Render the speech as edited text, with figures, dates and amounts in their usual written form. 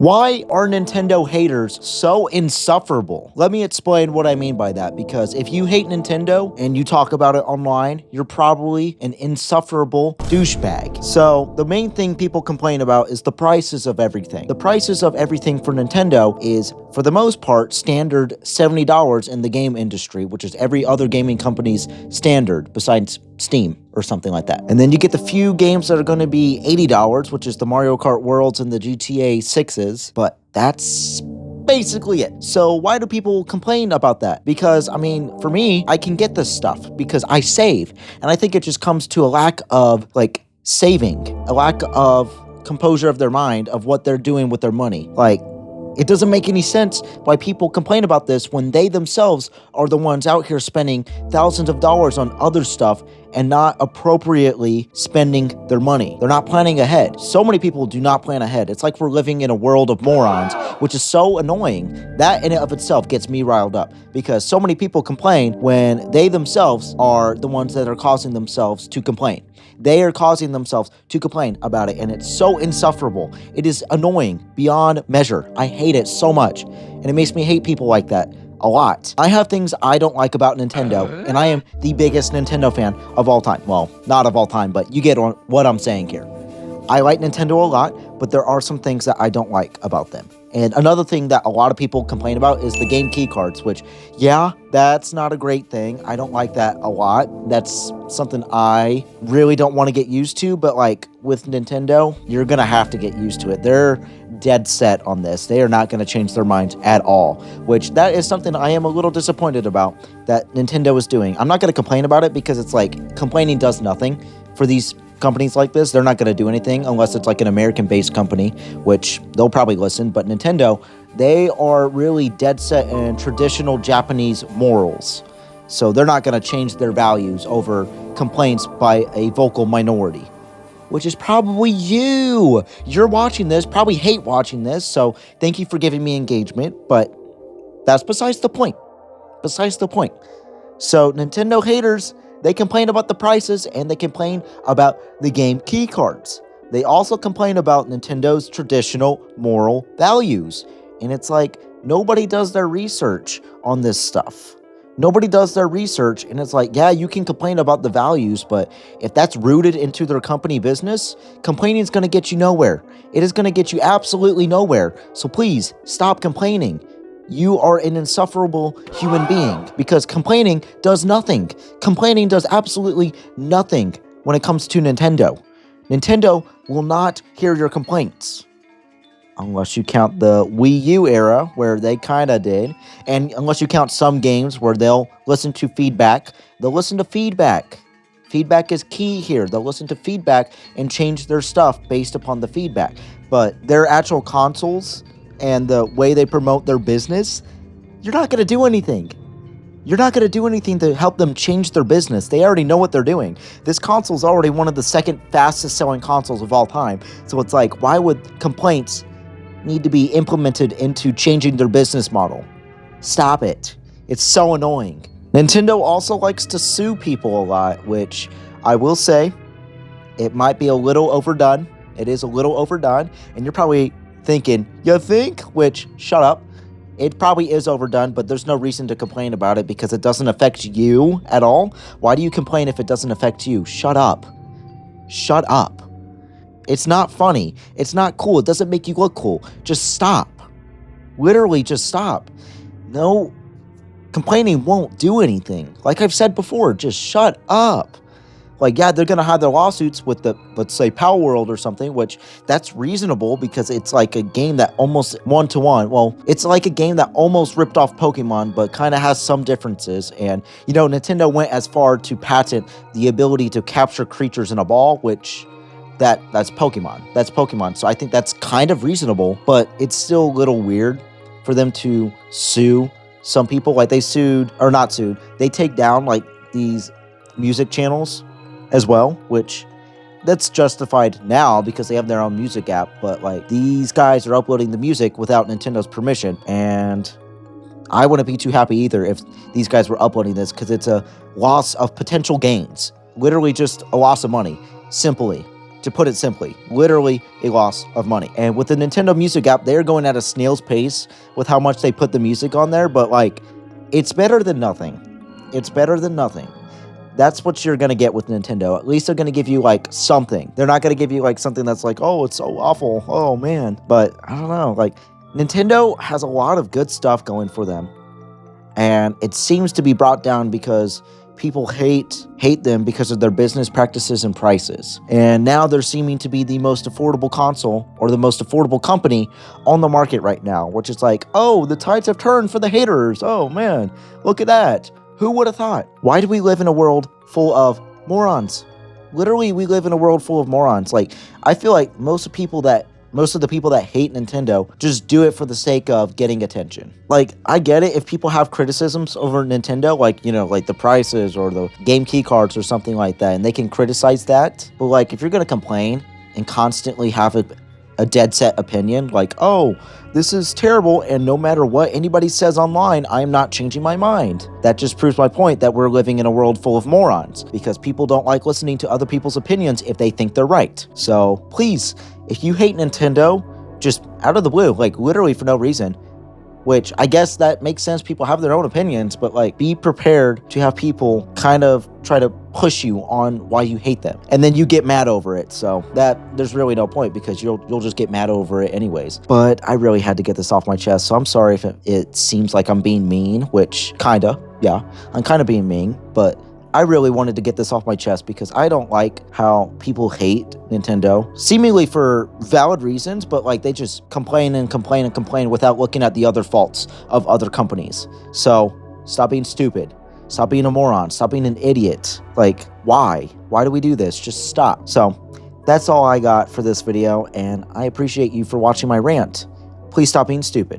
Why are Nintendo haters so insufferable? Let me explain what I mean by that, because if you hate Nintendo and you talk about it online, you're probably an insufferable douchebag. So the main thing people complain about is the prices of everything. The prices of everything for Nintendo is, for the most part, standard $70 in the game industry, which is every other gaming company's standard besides Steam or something like that. And then you get the few games that are going to be $80, which is the Mario Kart Worlds and the GTA 6s, but that's basically it. So why do people complain about that? Because, I mean, for me, I can get this stuff because I save. And I think it just comes to a lack of, saving, a lack of composure of their mind of what they're doing with their money. It doesn't make any sense why people complain about this when they themselves are the ones out here spending thousands of dollars on other stuff and not appropriately spending their money. They're not planning ahead. So many people do not plan ahead. It's like we're living in a world of morons, which is so annoying. That in and of itself gets me riled up because so many people complain when they themselves are the ones that are causing themselves to complain. They are causing themselves to complain about it, and it's so insufferable. It is annoying beyond measure. I hate it so much, and it makes me hate people like that a lot. I have things I don't like about Nintendo, and I am the biggest Nintendo fan of all time. Well, not of all time, but you get on what I'm saying here. I like Nintendo a lot, but there are some things that I don't like about them. And another thing that a lot of people complain about is the game key cards, which, yeah, that's not a great thing. I don't like that a lot. That's something I really don't want to get used to, but with Nintendo, you're going to have to get used to it. They're dead set on this. They are not going to change their minds at all, which that is something I am a little disappointed about that Nintendo is doing. I'm not going to complain about it because it's complaining does nothing for these companies like this. They're not going to do anything unless it's an American-based company, which they'll probably listen. But Nintendo, they are really dead set in traditional Japanese morals. So they're not going to change their values over complaints by a vocal minority, which is probably you. You're watching this, probably hate watching this, so thank you for giving me engagement, but that's besides the point. Besides the point. So Nintendo haters, they complain about the prices, and they complain about the game key cards. They also complain about Nintendo's traditional moral values. And it's nobody does their research on this stuff. Nobody does their research, and it's yeah, you can complain about the values, but if that's rooted into their company business, complaining is going to get you nowhere. It is going to get you absolutely nowhere. So please, stop complaining. You are an insufferable human being because complaining does nothing. Complaining does absolutely nothing when it comes to Nintendo. Nintendo will not hear your complaints. Unless you count the Wii U era where they kind of did. And unless you count some games where they'll listen to feedback. They'll listen to feedback. Feedback is key here. They'll listen to feedback and change their stuff based upon the feedback. But their actual consoles and the way they promote their business, you're not going to do anything. You're not going to do anything to help them change their business. They already know what they're doing. This console is already one of the second fastest selling consoles of all time. So it's why would complaints need to be implemented into changing their business model? Stop it. It's so annoying. Nintendo also likes to sue people a lot, which I will say, it might be a little overdone. It is a little overdone, and you're probably thinking, you think? Which, shut up. It probably is overdone, but there's no reason to complain about it because it doesn't affect you at all. Why do you complain if it doesn't affect you? Shut up. Shut up. It's not funny. It's not cool. It doesn't make you look cool. Just stop. Literally, just stop. No, complaining won't do anything. Like I've said before, just shut up. Yeah, they're going to have their lawsuits with the, let's say, Power World or something, which that's reasonable because it's a game that almost one-to-one. Well, it's a game that almost ripped off Pokemon, but kind of has some differences. And, Nintendo went as far to patent the ability to capture creatures in a ball, which that's Pokemon. That's Pokemon. So I think that's kind of reasonable, but it's still a little weird for them to sue some people. They sued, or not sued, they take down these music channels as well, which that's justified now because they have their own music app, but these guys are uploading the music without Nintendo's permission, and I wouldn't be too happy either if these guys were uploading this because it's a loss of potential gains. Literally just a loss of money, simply. to put it simply. Literally a loss of money. And with the Nintendo Music app, they're going at a snail's pace with how much they put the music on there, but like, it's better than nothing. It's better than nothing. That's what you're going to get with Nintendo. At least they're going to give you like something. They're not going to give you like something that's like, oh, it's so awful. Oh man. But I don't know, like Nintendo has a lot of good stuff going for them. And it seems to be brought down because people hate them because of their business practices and prices. And now they're seeming to be the most affordable console or the most affordable company on the market right now, which is like, oh, the tides have turned for the haters. Oh man, look at that. Who would have thought? Why do we live in a world full of morons? Literally, we live in a world full of morons. Like, I feel like most of the people that hate Nintendo just do it for the sake of getting attention. Like, I get it if people have criticisms over Nintendo, like, you know, like the prices or the game key cards or something like that, and they can criticize that. But like, if you're gonna complain and constantly have a dead set opinion, like, oh, this is terrible, and no matter what anybody says online, I'm not changing my mind. That just proves my point that we're living in a world full of morons, because people don't like listening to other people's opinions if they think they're right. So please, if you hate Nintendo, just out of the blue, like literally for no reason, which I guess that makes sense, people have their own opinions, but like, be prepared to have people kind of try to push you on why you hate them, and then you get mad over it. So that there's really no point, because you'll just get mad over it anyways. But I really had to get this off my chest, so I'm sorry if it seems like I'm being mean, which kinda, yeah, I'm kind of being mean, but I really wanted to get this off my chest because I don't like how people hate Nintendo, seemingly for valid reasons, but like they just complain and complain and complain without looking at the other faults of other companies. So stop being stupid. Stop being a moron. Stop being an idiot. Like, why? Why do we do this? Just stop. So that's all I got for this video, and I appreciate you for watching my rant. Please stop being stupid.